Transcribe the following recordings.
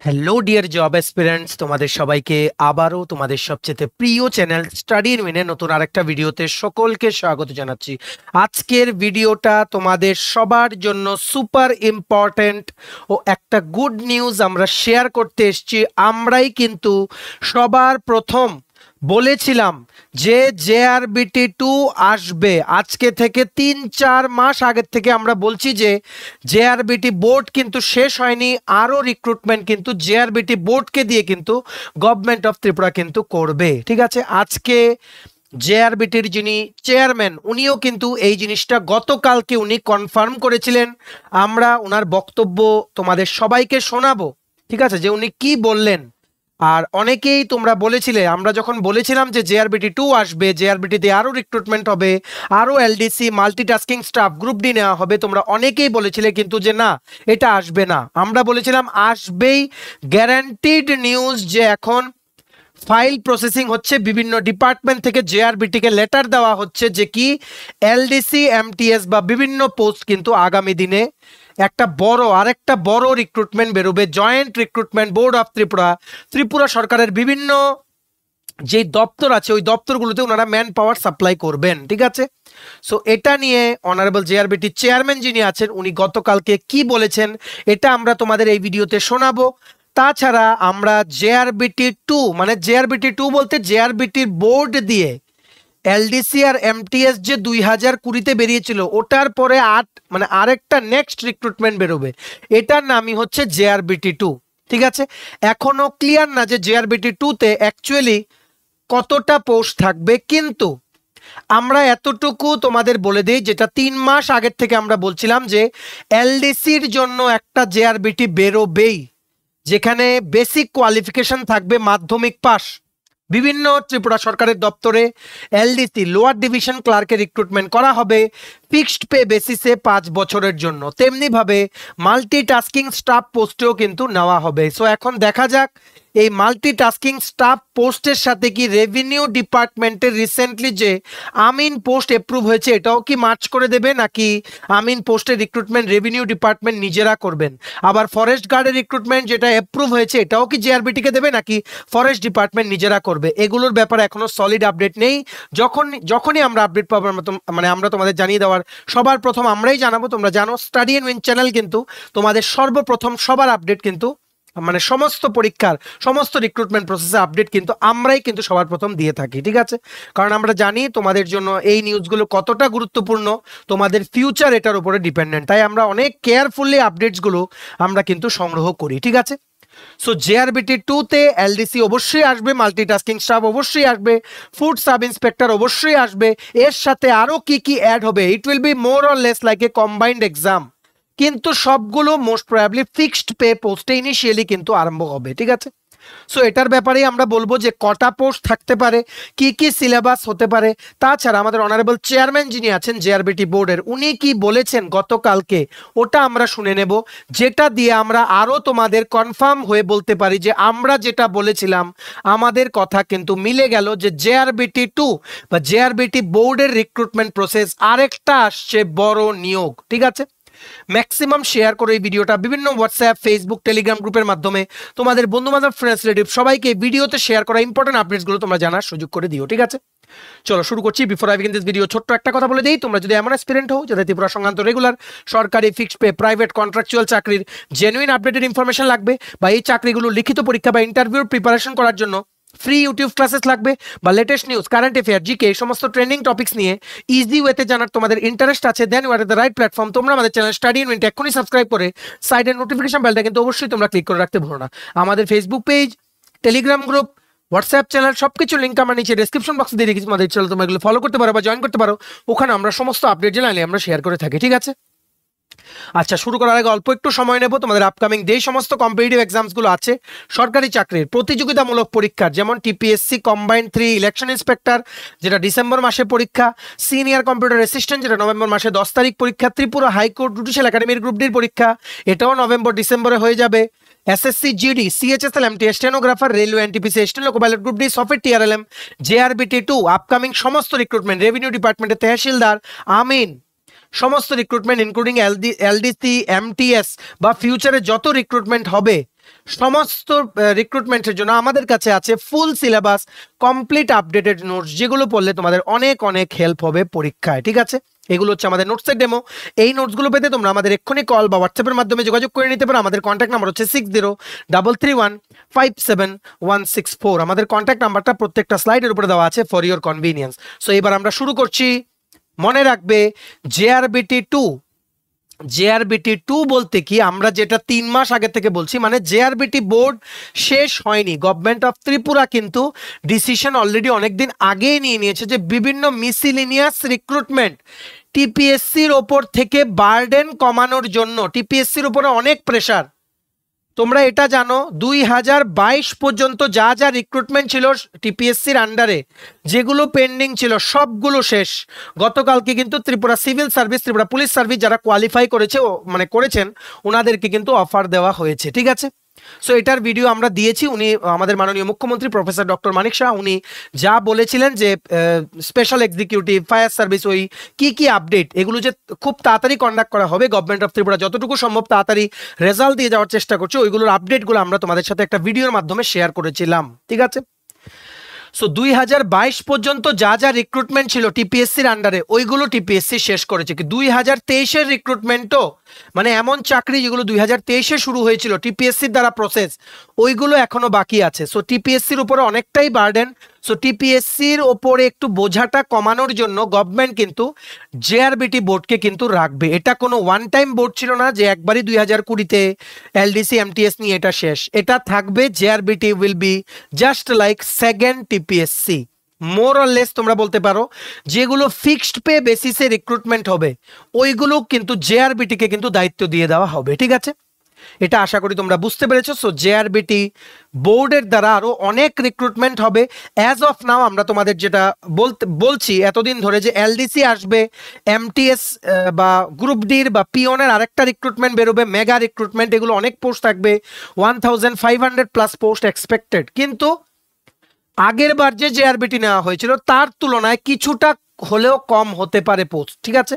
Hello dear job aspirants, তোমাদের সবাইকে আবারও তোমাদের সবচেয়ে প্রিয় চ্যানেল স্টাডি ইন উইনে নতুন আরেকটা ভিডিওতে সকলকে স্বাগত জানাচ্ছি। আজকের ভিডিওটা তোমাদের সবার জন্য সুপার ইম্পর্ট্যান্ট ও একটা গুড নিউজ আমরা শেয়ার করতে এসেছি। আমরাই কিন্তু সবার প্রথম বলেছিলাম যে জেআরবিটি 2 আসবে। আজকে থেকে 3-4 মাস আগের থেকে আমরা বলছি যে জেআরবিটি বোর্ড কিন্তু শেষ হয়নি, আরও রিক্রুটমেন্ট কিন্তু জেআরবিটি বোর্ডকে দিয়ে কিন্তু গভর্নমেন্ট অফ ত্রিপুরা কিন্তু করবে। ঠিক আছে, আজকে জেআরবিটির যিনি চেয়ারম্যান উনিও কিন্তু এই জিনিসটা গতকালকে উনি কনফার্ম করেছিলেন। আমরা ওনার বক্তব্য তোমাদের সবাইকে শোনাবো, ঠিক আছে, যে উনি কি বললেন। আর অনেকেই তোমরা বলেছিলে, আমরা যখন বলেছিলাম যে জেআরবিটি 2 আসবে, জেআরবিটিতে আরও রিক্রুটমেন্ট হবে, আরও LDC multitasking staff group D নেওয়া হবে, তোমরা অনেকেই বলেছিলে কিন্তু যে না এটা আসবে না। আমরা বলেছিলাম আসবেই, গ্যারান্টিড নিউজ যে এখন ফাইল প্রসেসিং হচ্ছে, বিভিন্ন ডিপার্টমেন্ট থেকে জেআরবিটিকে লেটার দেওয়া হচ্ছে যে কি এলডিসি এমটিএস বা বিভিন্ন পোস্ট কিন্তু আগামী দিনে একটা আরেকটা বড় রিক্রুটমেন্ট বেরোবে। Joint recruitment board of Tripura সরকারের বিভিন্ন যে দপ্তর আছে ওই দপ্তরগুলোতে ওনারা ম্যান পাওয়ার সাপ্লাই করবেন। ঠিক আছে, সো এটা নিয়ে অনারেবল জেআরবিটি চেয়ারম্যান যিনি আছেন উনি গতকালকে কি বলেছেন এটা আমরা তোমাদের এই ভিডিওতে শোনাবো। তাছাড়া আমরা জেআরবিটি 2 মানে জেআরবিটি 2 বলতে জেআরবিটির বোর্ড দিয়ে এলডিসি আর এমটিএস যে 2020-তে বেরিয়েছিল ওটার পরে আরেকটা নেক্সট রিক্রুটমেন্ট বেরোবে, এটার নামই হচ্ছে জেআরবিটি 2। ঠিক আছে, এখনো ক্লিয়ার না যে জেআরবিটি 2-তে অ্যাকচুয়ালি কতটা পোস্ট থাকবে, কিন্তু আমরা এতটুকু তোমাদের বলে দিই যেটা 3 মাস আগের থেকে আমরা বলছিলাম যে এলডিসির জন্য একটা জেআরবিটি বেরোবেই, যেখানে বেসিক কোয়ালিফিকেশন থাকবে মাধ্যমিক পাস। বিভিন্ন ত্রিপুরা সরকারের দপ্তরে এলডিসি লোয়ার ডিভিশন ক্লার্কের রিক্রুটমেন্ট করা হবে ফিক্সড পে বেসিসে 5 বছরের জন্য। তেমনিভাবে মাল্টিটাস্কিং স্টাফ পোস্টেও কিন্তু নেওয়া হবে। সো এখন দেখা যাক এই মাল্টিটাস্কিং স্টাফ পোস্টের সাথে কি রেভিনিউ ডিপার্টমেন্টের রিসেন্টলি যে আমিন পোস্ট অ্যাপ্রুভ হয়েছে এটাও কি মার্চ করে দেবে, নাকি আমিন পোস্টের রিক্রুটমেন্ট রেভিনিউ ডিপার্টমেন্ট নিজেরা করবেন। আবার ফরেস্ট গার্ডের রিক্রুটমেন্ট যেটা অ্যাপ্রুভ হয়েছে এটাও কি জেআরবিটিকে দেবে নাকি ফরেস্ট ডিপার্টমেন্ট নিজেরা করবে, এগুলোর ব্যাপারে এখনো সলিড আপডেট নেই। যখনই আমরা আপডেট পাবো আমরা তোমাদের জানিয়ে দেওয়ার সবার প্রথম আমরাই জানাবো। তোমরা জানো স্টাডি এন্ড উইন চ্যানেল কিন্তু তোমাদের সর্বপ্রথম সবার আপডেট কিন্তু সমস্ত পরীক্ষার সমস্ত রিক্রুটমেন্ট প্রসেসে আপডেট কিন্তু আমরাই কিন্তু সবার প্রথম দিয়ে থাকি। ঠিক আছে, কারণ আমরা জানি তোমাদের জন্য এই নিউজগুলো কতটা গুরুত্বপূর্ণ, তোমাদের ফিউচার এটার উপরে ডিপেন্ডেন্ট, তাই আমরা অনেক কেয়ারফুলি আপডেটসগুলো আমরা কিন্তু সংগ্রহ করি। ঠিক আছে, সো জেআরবিটি 2-তে এলডিসি অবশ্যই আসবে, মাল্টিটাস্কিং স্টাফ অবশ্যই আসবে, ফুড সাব ইন্সপেক্টর অবশ্যই আসবে, এর সাথে আরও কি অ্যাড হবে। It will be more or less like a combined exam, কিন্তু সবগুলো মোস্ট প্রবাবলি ফিক্সড পে পোস্টে ইনিশিয়ালি কিন্তু আরম্ভ হবে। ঠিক আছে, সো এটার ব্যাপারেই আমরা বলবো যে কটা পোস্ট থাকতে পারে, কি সিলেবাস হতে পারে। তাছাড়া আমাদের অনারেবল চেয়ারম্যান যিনি আছেন জেআরবিটি বোর্ডের উনি কি বলেছেন গতকালকে ওটা আমরা শুনে নেব, যেটা দিয়ে আমরা আরও তোমাদের কনফার্ম হয়ে বলতে পারি যে আমরা যেটা বলেছিলাম আমাদের কথা কিন্তু মিলে গেল, যে জেআরবিটি 2 বা জেআরবিটি বোর্ডের রিক্রুটমেন্ট প্রসেস আরেকটা আসছে বড় নিয়োগ। ঠিক আছে, ম্যাক্সিমাম শেয়ার করো এই ভিডিওটা বিভিন্ন হোয়াটসঅ্যাপ, ফেসবুক, টেলিগ্রাম গ্রুপের মাধ্যমে তোমাদের বন্ধুবান্ধব, ফ্রেন্ডস, রিলেটিভ সবাইকে ভিডিওতে শেয়ার করা ইম্পর্টেন্ট আপডেটসগুলো তোমরা জানার সুযোগ করে দিও। ঠিক আছে, চলো শুরু করছি। Before I begin this video ছোট্ট একটা কথা বলে দিই, তোমরা যদি এমন অ্যাসপিরেন্ট হও যাদের ত্রিপুরা সংক্রান্ত রেগুলার সরকারি ফিক্সড পে প্রাইভেট কন্ট্রাকচুয়াল চাকরির জেনুইন আপডেটেড ইনফরমেশন লাগবে, বা এই চাকরিগুলো লিখিত পরীক্ষা বা ইন্টারভিউর প্রিপারেশন করার জন্য ফ্রি ইউটিউব ক্লাসেস লাগবে, বা latest news, current affair, GK এই সমস্ত ট্রেন্ডিং টপিক্স নিয়ে ইজি ওয়েতে জানার তোমাদের ইন্টারেস্ট আছে, then you are the right platform. তোমরা আমাদের চ্যানেল স্টাডি ইন উইন এক্ষুনি সাবস্ক্রাইব করে সাইডের নোটিফিকেশন বেলটা কিন্তু অবশ্যই তোমরা ক্লিক করে রাখতে ভুলো না। আমাদের Facebook page, Telegram group, WhatsApp channel সবকিছু লিঙ্ক আমরা নিচে ডেসক্রিপশন বক্সে দিয়ে রেখেছি, তোমাদের চ্যানেল তোমরা এগুলো ফলো করতে পারো বা জয়েন করতে পারো, ওখানে আমরা সমস্ত আপডেট জানালে আমরা শেয়ার করে থাকি। ঠিক আছে, আচ্ছা শুরু করার আগে অল্প একটু সময় নেব। তোমাদের আপকামিং যে সমস্ত কম্পিটিটিভ এক্সামসগুলো আছে সরকারি চাকরির প্রতিযোগিতামূলক পরীক্ষার, যেমন টিপিএসসি কম্বাইন্ড 3 ইলেকশন ইন্সপেক্টর যেটা ডিসেম্বর মাসে পরীক্ষা, সিনিয়র কম্পিউটার অ্যাসিস্ট্যান্ট যেটা নভেম্বর মাসে 10 তারিখ পরীক্ষা, ত্রিপুরা হাইকোর্ট জুডিশিয়াল একাডেমির গ্রুপ ডির পরীক্ষা এটাও নভেম্বর-ডিসেম্বরে হয়ে যাবে, SSC GD CHSL MTS stenographer railway NTPC ST লোকো pilot group D software TRLM JRBT 2 upcoming সমস্ত রিক্রুটমেন্ট রেভিনিউ ডিপার্টমেন্টের তহসিলদার আমিন সমস্ত রিক্রুটমেন্ট ইনক্লুডিং এলডিসি এমটিএস বা ফিউচারে যত রিক্রুটমেন্ট হবে সমস্ত রিক্রুটমেন্টের জন্য আমাদের কাছে আছে full syllabus, complete updated notes, যেগুলো পড়লে তোমাদের অনেক অনেক হেল্প হবে পরীক্ষায়। ঠিক আছে, এগুলো হচ্ছে আমাদের নোটসের ডেমো। এই নোটসগুলো পেতে তোমরা আমাদের এক্ষুনি কল বা হোয়াটসঅ্যাপের মাধ্যমে যোগাযোগ করে নিতে পারো। আমাদের কন্ট্যাক্ট নাম্বার হচ্ছে 6033157164। আমাদের কন্ট্যাক্ট নাম্বারটা প্রত্যেকটা স্লাইডের উপরে দেওয়া আছে ফর ইওর কনভিনিয়েন্স। সো এবার আমরা শুরু করছি। মনে রাখবে জেআরবিটি 2 বলতে কি, আমরা যেটা 3 মাস আগে থেকে বলছি, মানে জেআরবিটি বোর্ড শেষ হয়নি। গভর্নমেন্ট অফ ত্রিপুরা কিন্তু ডিসিশন অলরেডি অনেকদিন আগেই নিয়ে নিয়েছে যে বিভিন্ন মিসিলিনিয়াস রিক্রুটমেন্ট টিপিএসসির ওপর থেকে বার্ডেন কমানোর জন্য, টিপিএসসির উপরে অনেক প্রেশার। তোমরা এটা জানো 2022 পর্যন্ত যা যা রিক্রুটমেন্ট ছিল টিপিএসসির আন্ডারে, যেগুলো পেন্ডিং ছিল সবগুলো শেষ। গতকালকে কিন্তু Tripura civil service, Tripura police service যারা কোয়ালিফাই করেছে মানে করেছেন, ওনাদেরকে কিন্তু অফার দেওয়া হয়েছে। ঠিক আছে, সো এটার ভিডিও আমরা দিয়েছি। উনি আমাদের মাননীয় মুখ্যমন্ত্রী প্রফেসর ডক্টর মানিক শাহ, উনি যা বলেছিলেন যে স্পেশাল এক্সিকিউটিভ, ফায়ার সার্ভিস, ওই কি আপডেট, এগুলো যে খুব তাড়াতাড়ি কন্ডাক্ট করা হবে। গভর্নমেন্ট অফ ত্রিপুরা যতটুকু সম্ভব তাড়াতাড়ি রেজাল্ট দিয়ে যাওয়ার চেষ্টা করছে। ওইগুলোর আপডেটগুলো আমরা তোমাদের সাথে একটা ভিডিওর মাধ্যমে শেয়ার করেছিলাম। ঠিক আছে, সো 2022 পর্যন্ত যা যা রিক্রুটমেন্ট ছিল টিপিএসসির আন্ডারে, ওইগুলো টিপিএসসি শেষ করেছে। কি 2023-এর রিক্রুটমেন্টও, মানে এমন চাকরি যেগুলো 2023-এ শুরু হয়েছিল টিপিএসসির দ্বারা প্রসেস, ওইগুলো এখনো বাকি আছে। সো টিপিএসসির উপরে অনেকটাই বার্ডেন। সো টিপিএসসির ওপরে একটু বোঝাটা কমানোর জন্য গভর্নমেন্ট কিন্তু জেআরবিটি বোর্ডকে কিন্তু রাখবে। এটা কোনো ওয়ান টাইম বোর্ড ছিল না যে একবারই 2020-তে এলডিসি এমটিএস নিয়ে এটা শেষ। এটা থাকবে, JRBT will be just like second TPSC, more or less তোমরা বলতে পারো। যেগুলো ফিক্সড পে বেসিসে রিক্রুটমেন্ট হবে, ওইগুলো কিন্তু জেআরবিটিকে কিন্তু দায়িত্ব দিয়ে দেওয়া হবে। ঠিক আছে, এটা আশা করি তোমরা বুঝতে পেরেছো। সো জেআরবিটি বোর্ডের দ্বারা আরো অনেক রিক্রুটমেন্ট হবে। অ্যাজ অফ নাও আমরা তোমাদের যেটা বলছি এতদিন ধরে, যে এলডিসি আসবে, এমটিএস বা গ্রুপ ডির বা পিওনের আরেকটা রিক্রুটমেন্ট বেরোবে, মেগা রিক্রুটমেন্ট, এগুলো অনেক পোস্ট থাকবে, 1500+ পোস্ট এক্সপেক্টেড। কিন্তু আগের বার যে জেআরবিটি নেওয়া হয়েছিল তার তুলনায় কিছুটা হলেও কম হতে পারে পোস্ট। ঠিক আছে,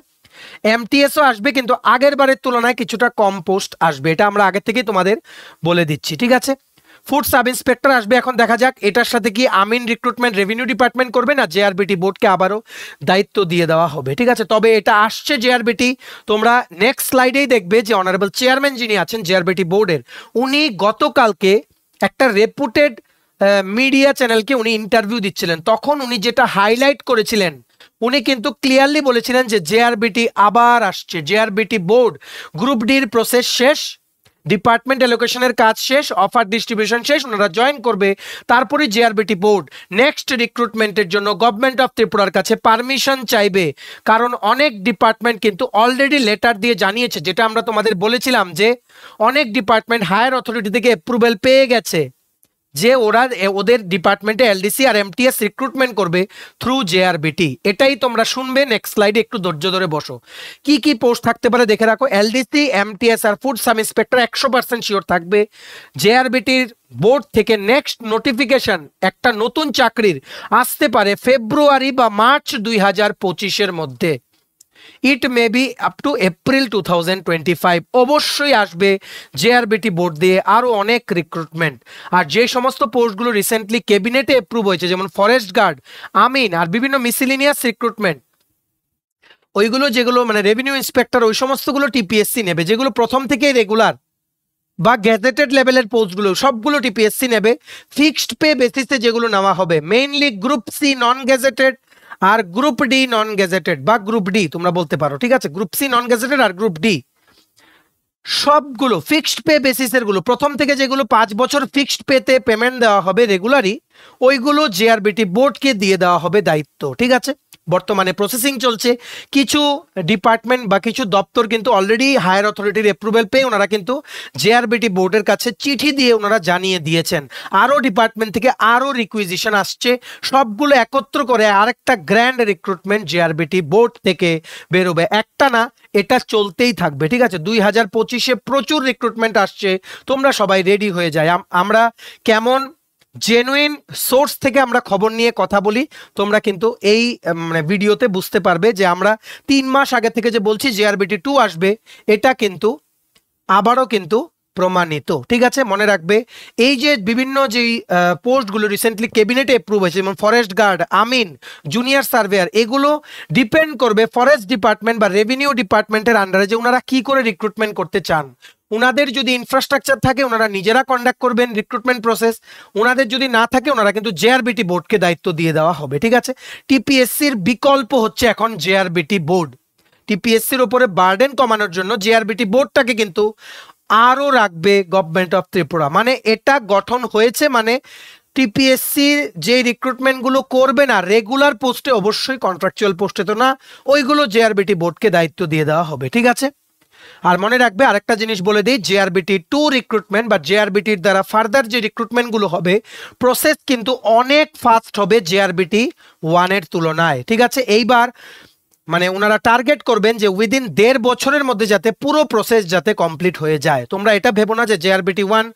এমটিএসও আসবে, কিন্তু আগের বারের তুলনায় কিছুটা কম পোস্ট আসবে, এটা আমরা আগে থেকেই তোমাদের বলে দিচ্ছি। ঠিক আছে, ফুড সাব ইন্সপেক্টর আসবে। এখন দেখা যাক এটার সাথে কি আমিন রিক্রুটমেন্ট রেভিনিউ ডিপার্টমেন্ট করবে, না জেআরবিটি বোর্ডকে আবারও দায়িত্ব দিয়ে দেওয়া হবে। ঠিক আছে, তবে এটা আসছে জেআরবিটি। তোমরা নেক্সট স্লাইডেই দেখবে যে অনারেবল চেয়ারম্যান যিনি আছেন জেআরবিটি বোর্ডের, উনি গতকালকে একটা রেপুটেড মিডিয়া চ্যানেলকে উনি ইন্টারভিউ দিচ্ছিলেন। তখন উনি যেটা হাইলাইট করেছিলেন, উনি কিন্তু ক্লিয়ারলি বলেছিলেন যে জেআরবিটি আবার আসছে। জেআরবিটি বোর্ড গ্রুপ ডির প্রসেস শেষ, ডিপার্টমেন্ট অ্যালোকেশনের কাজ শেষ, অফার ডিস্ট্রিবিউশন শেষ, ওনারা জয়েন করবে। তারপরে জেআরবিটি বোর্ড নেক্সট রিক্রুটমেন্টের জন্য গভর্নমেন্ট অফ ত্রিপুরার কাছে পারমিশন চাইবে। কারণ অনেক ডিপার্টমেন্ট কিন্তু অলরেডি লেটার দিয়ে জানিয়েছে, যেটা আমরা তোমাদের বলেছিলাম যে অনেক ডিপার্টমেন্ট হায়ার অথরিটি থেকে অ্যাপ্রুভেল পেয়ে গেছে যে ওরা ওদের ডিপার্টমেন্টে এলডিসি আর এমটিএস রিক্রুটমেন্ট করবে থ্রু জেআরবিটি। এটাই তোমরা শুনবে। নেক্সট স্লাইডে একটু ধৈর্য ধরে বসো। কি পোস্ট থাকতে পারে দেখে রাখো। এলডিসি, এমটিএস আর ফুড সাব ইন্সপেক্টর 100% শিওর থাকবে। জেআরবিটির বোর্ড থেকে নেক্সট নোটিফিকেশন একটা নতুন চাকরির আসতে পারে ফেব্রুয়ারি বা মার্চ 2025-এর মধ্যে। It may be up to April 2025 অবশ্যই আসবে জেআরবিটি বোর্ড দিয়ে আরও অনেক রিক্রুটমেন্ট। আর যে সমস্ত পোস্টগুলো রিসেন্টলি ক্যাবিনেটে অ্যাপ্রুভ হয়েছে, যেমন ফরেস্ট গার্ড, আমিন আর বিভিন্ন মিসিলিনিয়াস রিক্রুটমেন্ট, ওইগুলো যেগুলো মানে রেভিনিউ ইন্সপেক্টর, ওই সমস্তগুলো টিপিএসসি নেবে। যেগুলো প্রথম থেকেই রেগুলার বা গ্যাজেটেড লেভেলের পোস্টগুলো সবগুলো টিপিএসসি নেবে। ফিক্সড পে বেসিসে যেগুলো নেওয়া হবে mainly group C non gazetted আর গ্রুপ ডি নন গ্যাজেটেড বা গ্রুপ ডি তোমরা বলতে পারো। ঠিক আছে, গ্রুপ সি নন গ্যাজেটেড আর গ্রুপ ডি সবগুলো ফিক্সড পে বেসিসের গুলো, প্রথম থেকে যেগুলো 5 বছর ফিক্সড পেতে পেমেন্ট দেওয়া হবে রেগুলারই, ওইগুলো জেআরবিটি বোর্ডকে দিয়ে দেওয়া হবে দায়িত্ব। ঠিক আছে, বর্তমানে প্রসেসিং চলছে। কিছু ডিপার্টমেন্ট বা কিছু দপ্তর কিন্তু অলরেডি হায়ার অথরিটির অ্যাপ্রুভেল পেয়ে ওনারা কিন্তু জেআরবিটি বোর্ডের কাছে চিঠি দিয়ে ওনারা জানিয়ে দিয়েছেন। আরও ডিপার্টমেন্ট থেকে আরও রিকুইজিশন আসছে, সবগুলো একত্র করে আরেকটা গ্র্যান্ড রিক্রুটমেন্ট জেআরবিটি বোর্ড থেকে বেরোবে। একটা না, এটা চলতেই থাকবে। ঠিক আছে, 2025-এ প্রচুর রিক্রুটমেন্ট আসছে, তোমরা সবাই রেডি হয়ে যায়। আমরা কেমন জেনুইন সোর্স থেকে আমরা খবর নিয়ে কথা বলি, তোমরা কিন্তু এই মানে ভিডিওতে বুঝতে পারবে যে আমরা 3 মাস আগে থেকে যে বলছি জেআরবিটি 2 আসবে, এটা কিন্তু আবারও কিন্তু প্রমাণিত। ঠিক আছে, মনে রাখবে এই যে বিভিন্ন যেই পোস্টগুলো রিসেন্টলি ক্যাবিনেটে অ্যাপ্রুভ হয়েছে, যেমন ফরেস্ট গার্ড, আমিন, জুনিয়র সার্ভেয়ার, এগুলো ডিপেন্ড করবে ফরেস্ট ডিপার্টমেন্ট বা রেভিনিউ ডিপার্টমেন্টের আন্ডারে যে ওনারা কি করে রিক্রুটমেন্ট করতে চান। ওনাদের যদি ইনফ্রাস্ট্রাকচার থাকে ওনারা নিজেরা কন্ডাক্ট করবেন রিক্রুটমেন্ট প্রসেস, ওনাদের যদি না থাকে ওনারা কিন্তু জেআরবিটি বোর্ডকে দায়িত্ব দিয়ে দেওয়া হবে। ঠিক আছে, টিপিএসসির বিকল্প হচ্ছে এখন জেআরবিটি বোর্ড। টিপিএসসির উপরে বার্ডেন কমানোর জন্য জেআরবিটি বোর্ডটাকে কিন্তু আরও রাখবে গভর্নমেন্ট অফ ত্রিপুরা। মানে এটা গঠন হয়েছে, মানে টিপিএসসির যে রিক্রুটমেন্টগুলো করবে না রেগুলার পোস্টে, অবশ্যই কন্ট্রাকচুয়াল পোস্টে তো না, ওইগুলো জেআরবিটি বোর্ডকে দায়িত্ব দিয়ে দেওয়া হবে। ঠিক আছে, আর মনে রাখবে আরেকটা জিনিস বলে দিই, জেআরবিটি 2 রিক্রুটমেন্ট বা জেআরবিটির দ্বারা ফার্দার যে রিক্রুটমেন্টগুলো হবে প্রসেস কিন্তু অনেক ফাস্ট হবে জেআরবিটি 1 এর তুলনায়। ঠিক আছে, এইবার মানে ওনারা টার্গেট করবেন যে উইদিন 1.5 বছরের মধ্যে যাতে পুরো প্রসেস যাতে কমপ্লিট হয়ে যায়। তোমরা এটা ভেবো না যে জেআরবিটি 1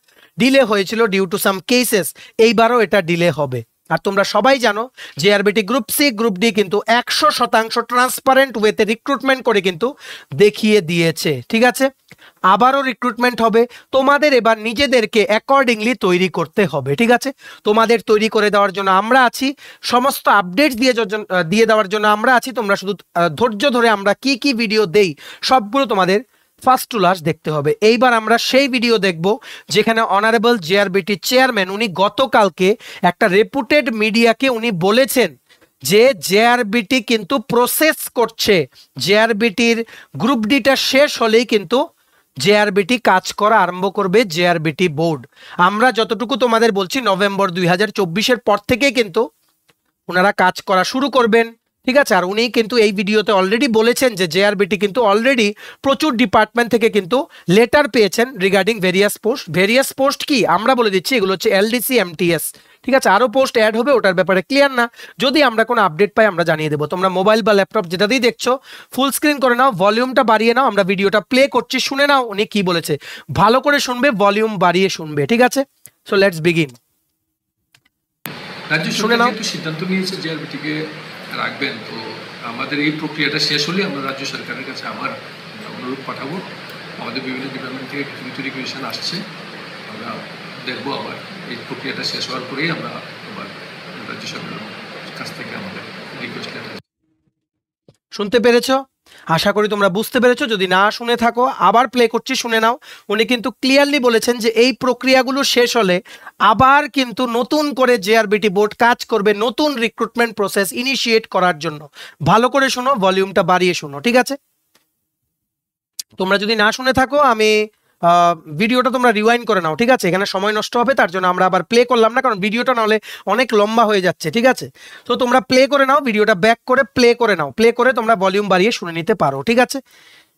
ডিলে হয়েছিল ডিউ টু সাম কেসেস, এইবারও এটা ডিলে হবে। আর তোমরা সবাই জানো JRBT group C group D কিন্তু 100% ট্রান্সপারেন্ট ওয়েতে রিক্রুটমেন্ট করে কিন্তু দেখিয়ে দিয়েছে। ঠিক আছে, আবারও রিক্রুটমেন্ট হবে, তোমাদের এবার নিজেদেরকে অ্যাকর্ডিংলি তৈরি করতে হবে। ঠিক আছে, তোমাদের তৈরি করে দেওয়ার জন্য আমরা আছি, সমস্ত আপডেটস দিয়ে দেওয়ার জন্য আমরা আছি। তোমরা শুধু ধৈর্য ধরে আমরা কি কি ভিডিও দেই সবগুলো তোমাদের ফার্স্ট টু লাস্ট দেখতে হবে। এইবার আমরা সেই ভিডিও দেখব যেখানে অনারেবল জেআরবিটি চেয়ারম্যান উনি গতকালকে একটা রেপুটেড মিডিয়াকে উনি বলেছেন যে জেআরবিটি কিন্তু প্রসেস করছে, জেআরবিটির গ্রুপ ডিটা শেষ হলেই কিন্তু জেআরবিটি কাজ করা আরম্ভ করবে জেআরবিটি বোর্ড। আমরা যতটুকু তোমাদের বলছি নভেম্বর 2024-এর পর থেকে কিন্তু ওনারা কাজ করা শুরু করবেন। ঠিক আছে, আর উনি কিন্তু এই ভিডিওতে অলরেডি বলেছেন যে জেআরবিটি কিন্তু অলরেডি প্রচুর ডিপার্টমেন্ট থেকে কিন্তু লেটার পেয়েছেন রিগার্ডিং ভেরিয়াস পোস্ট কি আমরা বলে দিচ্ছি, এগুলো হচ্ছে এলডিসি, এমটিএস। ঠিক আছে, আরও পোস্ট অ্যাড হবে, ওটার ব্যাপারে ক্লিয়ার না, যদি আমরা কোনো আপডেট পাই আমরা জানিয়ে দেবো। তোমরা মোবাইল বা ল্যাপটপ যেটাতেই দেখছো ফুল স্ক্রিন করে নাও, ভলিউমটা বাড়িয়ে নাও, আমরা ভিডিওটা প্লে করছি, শুনে নাও উনি কি বলেছে, ভালো করে শুনবে, ভলিউম বাড়িয়ে শুনবে। ঠিক আছে, সো লেটস বিগিন। রাজ্য সরকার কিন্তু সিদ্ধান্ত নিয়েছে জেআরবিটিকে রাখবেন, তো আমাদের এই প্রক্রিয়াটা শেষ হলে আমরা রাজ্য সরকারের কাছে আবার অনুরোধ পাঠাবো। আমাদের বিভিন্ন ডিপার্টমেন্ট থেকে কিছু রিকোয়েশন আসছে, আমরা দেখবো আবার এই প্রক্রিয়াটা শেষ হওয়ার পরেই আমরা আবার রাজ্য সরকারের কাছ থেকে আমাদের রিকোয়েস্ট লেটার। শুনতে পেরেছো? আশা করি তোমরা বুঝতে পেরেছো। যদি না শুনে থাকো আবার প্লে করছি, শুনে নাও। উনি কিন্তু ক্লিয়ারলি বলেছেন যে এই প্রক্রিয়াগুলো শেষ হলে আবার কিন্তু নতুন করে জেআরবিটি বোর্ড কাজ করবে নতুন রিক্রুটমেন্ট প্রসেস ইনিশিয়েট করার জন্য। ভালো করে শোনো, ভলিউমটা বাড়িয়ে শোনো। ঠিক আছে, তোমরা যদি না শুনে থাকো আমি ভিডিওটা তোমরা রিওয়াইন্ড করে নাও। ঠিক আছে, এখানে সময় নষ্ট হবে, তার জন্য আমরা আবার প্লে করলাম না, কারণ ভিডিওটা নাহলে অনেক লম্বা হয়ে যাচ্ছে। ঠিক আছে, তো তোমরা প্লে করে নাও, ভিডিওটা ব্যাক করে প্লে করে নাও, প্লে করে তোমরা ভলিউম বাড়িয়ে শুনে নিতে পারো। ঠিক আছে,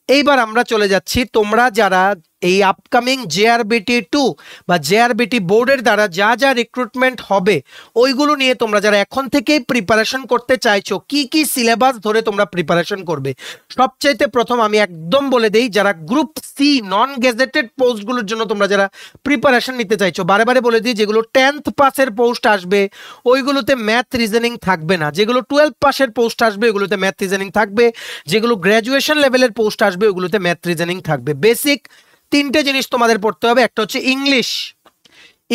এইবার আমরা চলে যাচ্ছি, তোমরা যারা এই আপকামিং জেআরবিটি 2 বা জেআরবিটি বোর্ডের দ্বারা যা যা রিক্রুটমেন্ট হবে ওইগুলো নিয়ে তোমরা যারা এখন থেকেই প্রিপারেশন করতে চাইছো, কি কি সিলেবাস ধরে তোমরা প্রিপারেশন করবে। সবচাইতে প্রথম আমি একদম বলে দেই, যারা গ্রুপ সি নন গেজেটেড পোস্টগুলোর জন্য তোমরা যারা প্রিপারেশন নিতে চাইছো, বারে বারে বলে দিই যেগুলো 10th পাসের পোস্ট আসবে ওইগুলোতে ম্যাথ রিজনিং থাকবে না, যেগুলো 12 পাসের পোস্ট আসবে ওইগুলোতে ম্যাথ রিজনিং থাকবে, যেগুলো গ্র্যাজুয়েশন লেভেলের পোস্ট আসবে ওইগুলোতে ম্যাথ রিজনিং থাকবে। বেসিক 3টে জিনিস তোমাদের পড়তে হবে। একটা হচ্ছে ইংলিশ,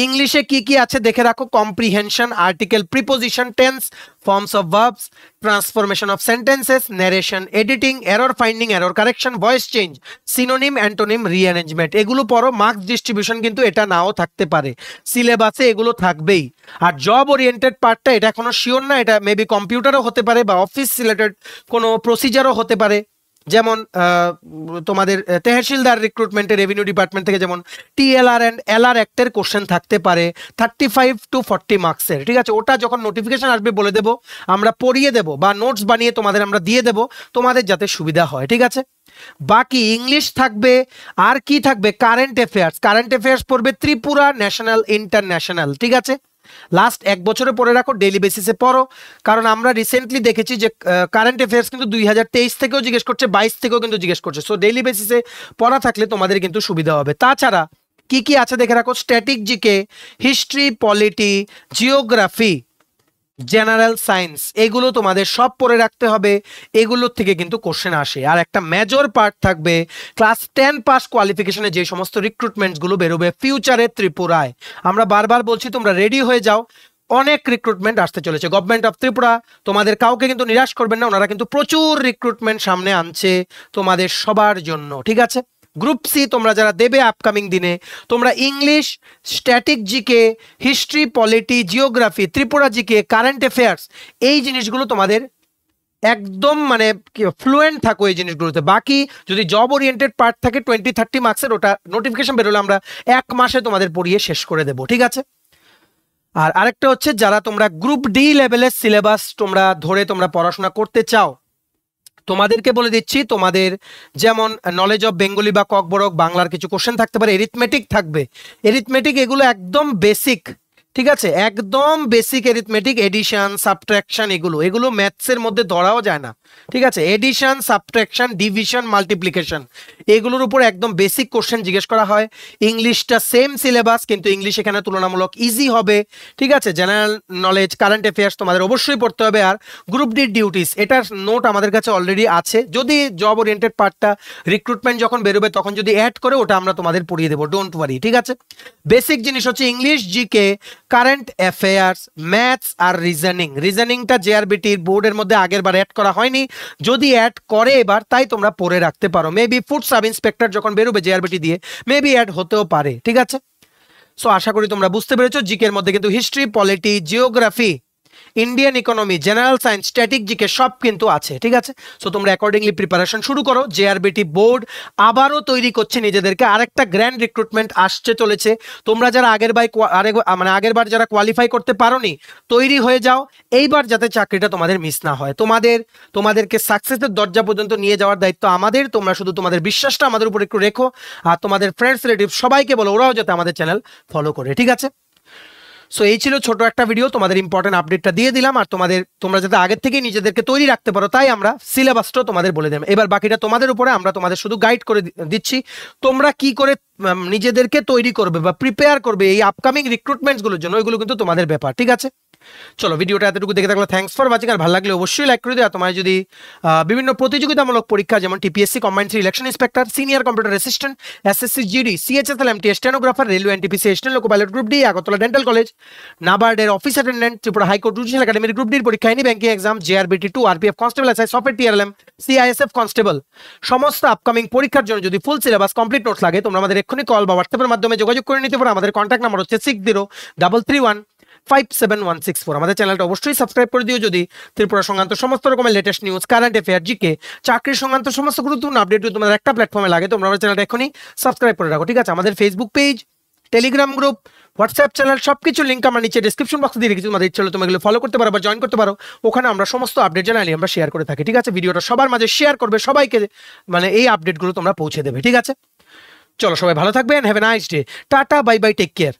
ইংলিশে কি কি আছে দেখে রাখো, comprehension, article, preposition, tense, forms of verbs, transformation of sentences, narration, editing, error finding, error correction, voice change, synonym, antonym, rearrangement. এগুলো পড়ো। মার্কস ডিস্ট্রিবিউশন কিন্তু এটা নাও থাকতে পারে, সিলেবাসে এগুলো থাকবেই। আর জব ওরিয়েন্টেড পার্টটা এটা এখনো শিওর না, এটা মেবি কম্পিউটারও হতে পারে বা অফিস রিলেটেড কোনো প্রসিজারও হতে পারে। যেমন তোমাদের তহসিলদার রিক্রুটমেন্টে রেভিনিউ ডিপার্টমেন্ট থেকে যেমন টিএলআর অ্যান্ড এলআর অ্যাক্টের কোশ্চেন থাকতে পারে 35 to 40 মার্কসের। ঠিক আছে, ওটা যখন নোটিফিকেশন আসবে বলে দেবো, আমরা পড়িয়ে দেবো বা নোটস বানিয়ে তোমাদের আমরা দিয়ে দেবো, তোমাদের যাতে সুবিধা হয়। ঠিক আছে, বাকি ইংলিশ থাকবে, আর কি থাকবে, কারেন্ট অ্যাফেয়ার্স। কারেন্ট অ্যাফেয়ার্স পড়বে ত্রিপুরা, ন্যাশনাল, ইন্টারন্যাশনাল। ঠিক আছে, লাস্ট 1 বছরে পড়ে রাখো, ডেইলি বেসিসে পড়ো, কারণ আমরা রিসেন্টলি দেখেছি যে কারেন্ট অ্যাফেয়ার্স কিন্তু 2023 থেকেও জিজ্ঞেস করছে, 22 থেকেও কিন্তু জিজ্ঞেস করছে। সো ডেইলি বেসিসে পড়া থাকলে তোমাদের কিন্তু সুবিধা হবে। তাছাড়া কি কি আছে দেখে রাখো, static GK, history, polity, geography, general science, এগুলো তোমাদের সব পড়ে রাখতে হবে, এগুলোর থেকে কিন্তু কোশ্চেন আসে। আর একটা মেজর পার্ট থাকবে ক্লাস 10 পাস কোয়ালিফিকেশনে যে সমস্ত রিক্রুটমেন্টসগুলো বেরোবে ফিউচারে ত্রিপুরায়। আমরা বারবার বলছি তোমরা রেডি হয়ে যাও, অনেক রিক্রুটমেন্ট আসতে চলেছে। গভর্নমেন্ট অফ ত্রিপুরা তোমাদের কাউকে কিন্তু নিরাশ করবেন না, ওনারা কিন্তু প্রচুর রিক্রুটমেন্ট সামনে আনছে তোমাদের সবার জন্য, ঠিক আছে। গ্রুপ সি তোমরা যারা দেবে আপকামিং দিনে, তোমরা English, static GK, history, polity, geography, Tripura GK, current affairs, এই জিনিসগুলো তোমাদের একদম মানে ফ্লুয়েন্ট থাকো এই জিনিসগুলোতে। বাকি যদি জব ওরিয়েন্টেড পার্ট থাকে 20-30 মার্কসের, ওটা নোটিফিকেশন বেরোলে আমরা 1 মাসে তোমাদের পড়িয়ে শেষ করে দেবো, ঠিক আছে। আর আরেকটা হচ্ছে যারা তোমরা গ্রুপ ডি লেভেলের সিলেবাস তোমরা ধরে তোমরা পড়াশোনা করতে চাও, তোমাদেরকে বলে দিচ্ছি, তোমাদের যেমন নলেজ অফ বেঙ্গলি বা ককবরক বাংলার কিছু কোশ্চেন থাকতে পারে, এরিথমেটিক থাকবে। এরিথমেটিক এগুলো একদম বেসিক, ঠিক আছে, একদম বেসিক এরিথমেটিক, এডিশন, সাবট্রাকশন, এগুলো ম্যাথসের মধ্যে ধরাও যায় না, ঠিক আছে। এডিশন, সাবট্রাকশন, ডিভিশন, মাল্টিপ্লিকেশন, এগুলোর উপর একদম বেসিক কোশ্চেন জিজ্ঞেস করা হয়। ইংলিশটা সেম সিলেবাস, কিন্তু ইংলিশ এখানে তুলনামূলক ইজি হবে, ঠিক আছে। জেনারেল নলেজ, কারেন্ট অ্যাফেয়ার্স তোমাদের অবশ্যই পড়তে হবে। আর গ্রুপ ডি ডিউটিস, এটার নোট আমাদের কাছে অলরেডি আছে, যদি জব ওরিয়েন্টেড পার্টটা রিক্রুটমেন্ট যখন বেরোবে তখন যদি অ্যাড করে ওটা আমরা তোমাদের পড়িয়ে দেবো, ডোন্ট ওয়ারি, ঠিক আছে। বেসিক জিনিস হচ্ছে English, GK, current affairs, maths আর রিজনিংটা জেআরবিটির বোর্ডের মধ্যে আগের বার অ্যাড করা হয়নি, যদি অ্যাড করে এবার তাই তোমরা পড়ে রাখতে পারো। মেবি ফুড সাব ইন্সপেক্টর যখন বেরোবে জেআরবিটি দিয়ে মেবি অ্যাড হতেও পারে, ঠিক আছে। সো আশা করি তোমরা বুঝতে পেরেছো। জিকের মধ্যে কিন্তু history, polity, geography, Indian economy, general science, static GK সব কিন্তু আছে, ঠিক আছে। সো তোমরা অ্যাকর্ডিংলি প্রিপারেশন শুরু করো। জেআরবিটি বোর্ড আবারও তৈরি করছে নিজেদেরকে, আরেকটা গ্র্যান্ড রিক্রুটমেন্ট আসছে চলেছে। তোমরা যারা আগের বার যারা কোয়ালিফাই করতে পারোনি, তৈরি হয়ে যাও এইবার, যাতে চাকরিটা তোমাদের মিস না হয়। তোমাদেরকে সাকসেসের দরজা পর্যন্ত নিয়ে যাওয়ার দায়িত্ব আমাদের। তোমরা শুধু তোমাদের বিশ্বাসটা আমাদের উপর একটু রেখো, আর তোমাদের ফ্রেন্ডস রিলেটিভ সবাইকে বলো ওরাও যাতে আমাদের চ্যানেল ফলো করে, ঠিক আছে। সো এই ছিল ছোট একটা ভিডিও, তোমাদের ইম্পর্টেন্ট আপডেটটা দিয়ে দিলাম। আর তোমরা যাতে আগের থেকেই নিজেদেরকে তৈরি রাখতে পারো তাই আমরা সিলেবাসটাও তোমাদের বলে দিলাম। এবার বাকিটা তোমাদের উপরে, আমরা তোমাদের শুধু গাইড করে দিচ্ছি তোমরা কি করে নিজেদেরকে তৈরি করবে বা প্রিপেয়ার করবে এই আপকামিং রিক্রুটমেন্টসগুলোর জন্য, ওইগুলো কিন্তু তোমাদের ব্যাপার, ঠিক আছে। চলো ভিডিওটা এতটুকু দেখে থাকলে থ্যাঙ্কস ফর ওয়াচিং। আর ভালো লাগলে অবশ্যই লাইক করে দিও। আর তোমার যদি বিভিন্ন প্রতিযোগিতামূলক পরীক্ষা যেমন TPSC, combined election inspector, senior computer assistant, SSC GD, CHSL MT, stenographer, railway NTPC, steno loco pilot group D, Agartala dental college, নাবার্ডের office attendant, Tripura high court judicial একাডেমির গ্রুপ ডির পরীক্ষা, any banking exam, JRBT 2, RPF constable, SI, software TRLM, CISF constable, সমস্ত upcoming পরীক্ষার জন্য যদি full syllabus complete notes লাগে তোমরা আমাদের এক্ষুনি কল বা হোয়াটসঅ্যাপের মাধ্যমে যোগাযোগ করে নিতে পারো। আমাদের কন্ট্যাক্ট নাম্বার হচ্ছে 6033157164। আমাদের চ্যানেলটা অবশ্যই সাবস্ক্রাইব করে দিও যদি ত্রিপুরা সংক্রান্ত সমস্ত রকমের latest news, current affair, GK, চাকরির সংক্রান্ত সমস্ত গুরুত্বপূর্ণ আপডেট যদি তোমাদের একটা প্ল্যাটফর্মে লাগে তোমরা আমাদের চ্যানেলটা এখনই সাবস্ক্রাইব করে রাখো, ঠিক আছে। আমাদের Facebook page, Telegram group, WhatsApp channel সবকিছু লিঙ্ক আমরা নিচে ডেসক্রিপশন বক্সে দিয়ে রেখেছি। তোমাদের ইচ্ছে হলে তুমি এগুলো ফলো করতে পারো বা জয়েন করতে পারো, ওখানে আমরা সমস্ত আপডেট জানালি আমরা শেয়ার করে থাকি, ঠিক আছে। ভিডিওটা সবার মাঝে শেয়ার করবে, সবাইকে মানে এই আপডেটগুলো তোমরা পৌঁছে দেবে, ঠিক আছে। চলো সবাই ভালো থাকবেন, have a nice day, tata, bye bye, take care.